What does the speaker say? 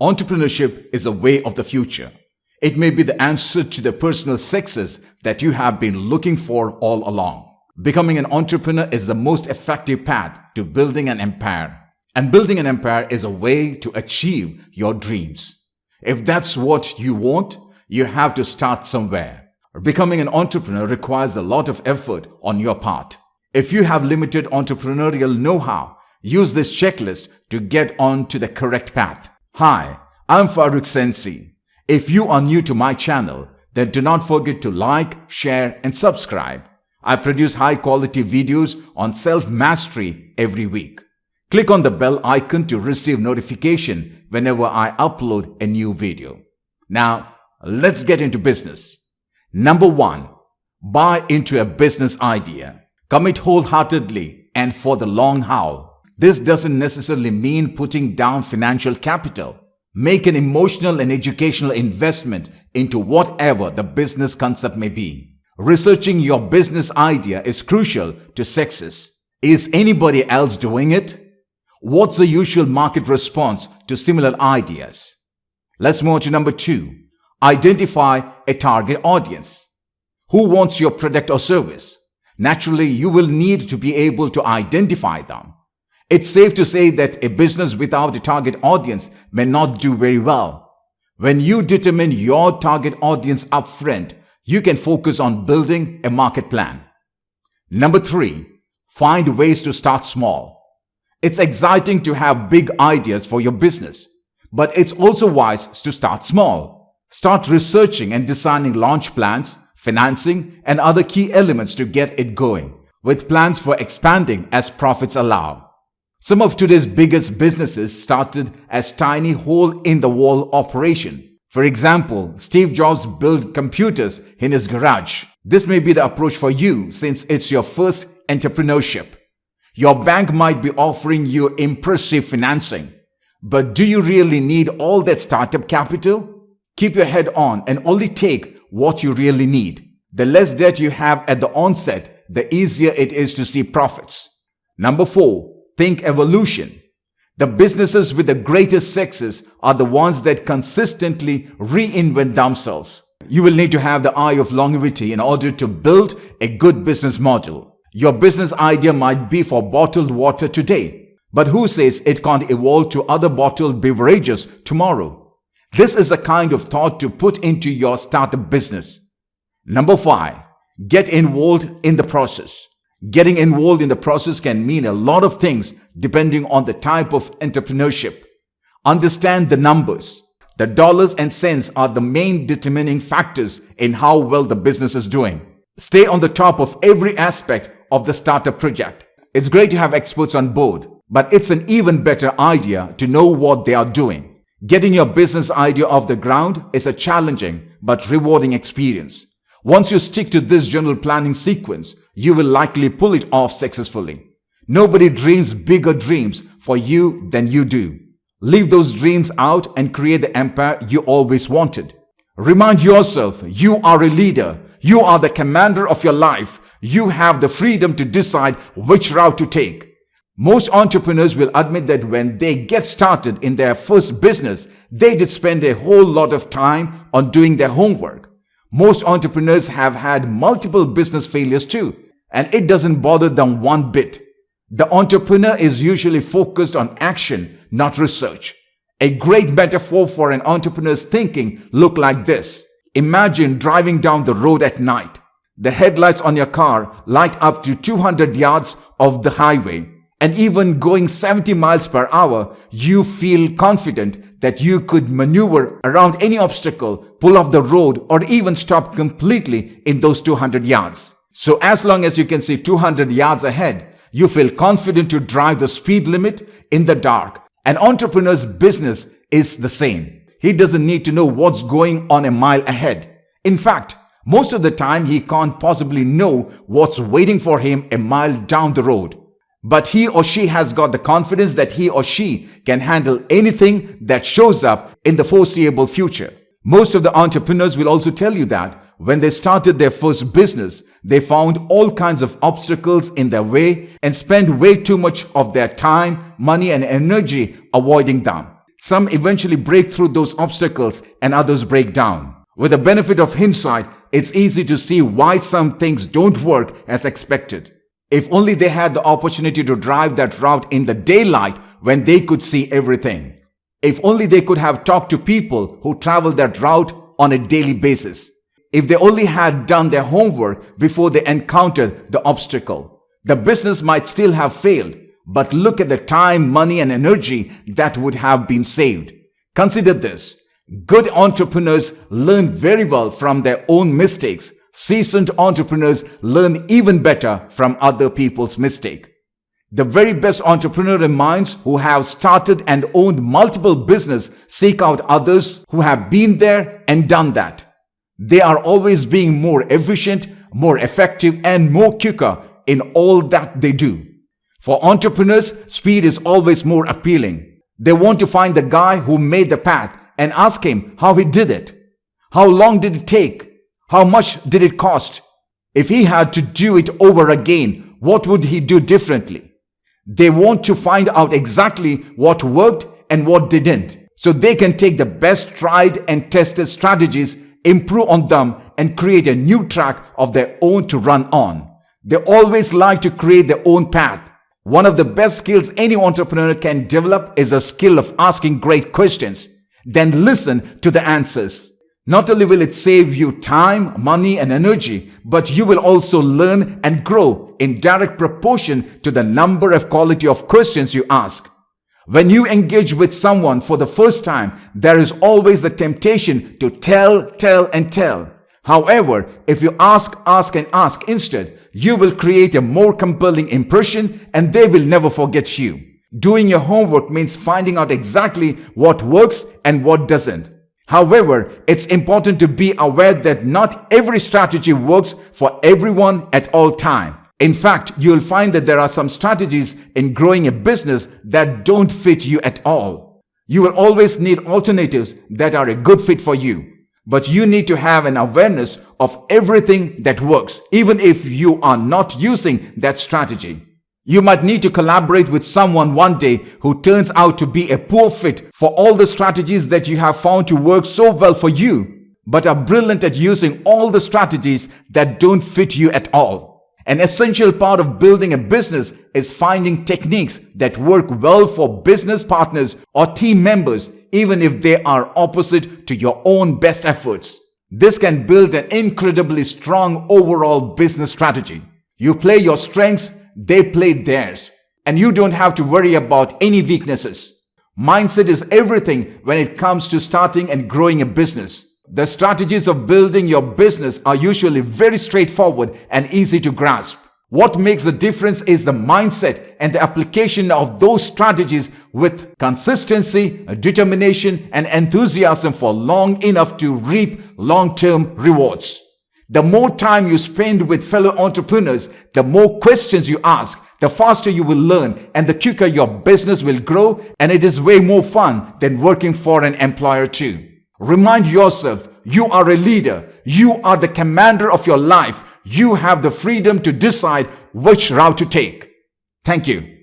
Entrepreneurship is a way of the future. It may be the answer to the personal success that you have been looking for all along. Becoming an entrepreneur is the most effective path to building an empire. And building an empire is a way to achieve your dreams. If that's what you want, you have to start somewhere. Becoming an entrepreneur requires a lot of effort on your part. If you have limited entrepreneurial know-how, use this checklist to get on to the correct path. Hi, I'm Farookh Sensei. If you are new to my channel, then do not forget to like, share, and subscribe. I produce high-quality videos on self-mastery every week. Click on the bell icon to receive notification whenever I upload a new video. Now, let's get into business. Number 1, buy into a business idea. Commit wholeheartedly and for the long haul. This doesn't necessarily mean putting down financial capital. Make an emotional and educational investment into whatever the business concept may be. Researching your business idea is crucial to success. Is anybody else doing it? What's the usual market response to similar ideas? Let's move on to number 2. Identify a target audience. Who wants your product or service? Naturally, you will need to be able to identify them. It's safe to say that a business without a target audience may not do very well. When you determine your target audience upfront, you can focus on building a market plan. Number 3, find ways to start small. It's exciting to have big ideas for your business, but it's also wise to start small. Start researching and designing launch plans, financing, and other key elements to get it going, with plans for expanding as profits allow. Some of today's biggest businesses started as tiny hole-in-the-wall operation. For example, Steve Jobs built computers in his garage. This may be the approach for you since it's your first entrepreneurship. Your bank might be offering you impressive financing, but do you really need all that startup capital? Keep your head on and only take what you really need. The less debt you have at the onset, the easier it is to see profits. Number 4, think evolution. The businesses with the greatest success are the ones that consistently reinvent themselves. You will need to have the eye of longevity in order to build a good business model. Your business idea might be for bottled water today, but who says it can't evolve to other bottled beverages tomorrow? This is the kind of thought to put into your startup business. Number 5, get involved in the process. Getting involved in the process can mean a lot of things depending on the type of entrepreneurship. Understand the numbers. The dollars and cents are the main determining factors in how well the business is doing. Stay on the top of every aspect of the startup project. It's great to have experts on board, but it's an even better idea to know what they are doing. Getting your business idea off the ground is a challenging but rewarding experience. Once you stick to this general planning sequence, you will likely pull it off successfully. Nobody dreams bigger dreams for you than you do. Leave those dreams out and create the empire you always wanted. Remind yourself you are a leader. You are the commander of your life. You have the freedom to decide which route to take. Most entrepreneurs will admit that when they get started in their first business, they did spend a whole lot of time on doing their homework. Most entrepreneurs have had multiple business failures too, and it doesn't bother them one bit. The entrepreneur is usually focused on action, not research. A great metaphor for an entrepreneur's thinking look like this. Imagine driving down the road at night. The headlights on your car light up to 200 yards of the highway, and even going 70 miles per hour, you feel confident that you could maneuver around any obstacle, pull off the road, or even stop completely in those 200 yards. So as long as you can see 200 yards ahead, you feel confident to drive the speed limit in the dark. An entrepreneur's business is the same. He doesn't need to know what's going on a mile ahead. In fact, most of the time he can't possibly know what's waiting for him a mile down the road. But he or she has got the confidence that he or she can handle anything that shows up in the foreseeable future. Most of the entrepreneurs will also tell you that when they started their first business, they found all kinds of obstacles in their way and spent way too much of their time, money, and energy avoiding them. Some eventually break through those obstacles and others break down. With the benefit of hindsight, it's easy to see why some things don't work as expected. If only they had the opportunity to drive that route in the daylight when they could see everything. If only they could have talked to people who travel that route on a daily basis. If they only had done their homework before they encountered the obstacle. The business might still have failed, but look at the time, money, and energy that would have been saved. Consider this. Good entrepreneurs learn very well from their own mistakes. Seasoned entrepreneurs learn even better from other people's mistakes. The very best entrepreneurial minds who have started and owned multiple businesses seek out others who have been there and done that. They are always being more efficient, more effective, and more quicker in all that they do. For entrepreneurs, speed is always more appealing. They want to find the guy who made the path and ask him how he did it. How long did it take? How much did it cost? If he had to do it over again, what would he do differently? They want to find out exactly what worked and what didn't, so they can take the best tried and tested strategies, improve on them, and create a new track of their own to run on. They always like to create their own path. One of the best skills any entrepreneur can develop is a skill of asking great questions, then listen to the answers. Not only will it save you time, money, and energy, but you will also learn and grow in direct proportion to the number and quality of questions you ask. When you engage with someone for the first time, there is always the temptation to tell, and tell. However, if you ask, and ask instead, you will create a more compelling impression and they will never forget you. Doing your homework means finding out exactly what works and what doesn't. However, it's important to be aware that not every strategy works for everyone at all time. In fact, you'll find that there are some strategies in growing a business that don't fit you at all. You will always need alternatives that are a good fit for you. But you need to have an awareness of everything that works, even if you are not using that strategy. You might need to collaborate with someone one day who turns out to be a poor fit for all the strategies that you have found to work so well for you, but are brilliant at using all the strategies that don't fit you at all. An essential part of building a business is finding techniques that work well for business partners or team members, even if they are opposite to your own best efforts. This can build an incredibly strong overall business strategy. You play your strengths, they play theirs, and you don't have to worry about any weaknesses. Mindset is everything when it comes to starting and growing a business. The strategies of building your business are usually very straightforward and easy to grasp. What makes the difference is the mindset and the application of those strategies with consistency, determination, and enthusiasm for long enough to reap long-term rewards. The more time you spend with fellow entrepreneurs, the more questions you ask, the faster you will learn and the quicker your business will grow, and it is way more fun than working for an employer too. Remind yourself, you are a leader. You are the commander of your life. You have the freedom to decide which route to take. Thank you.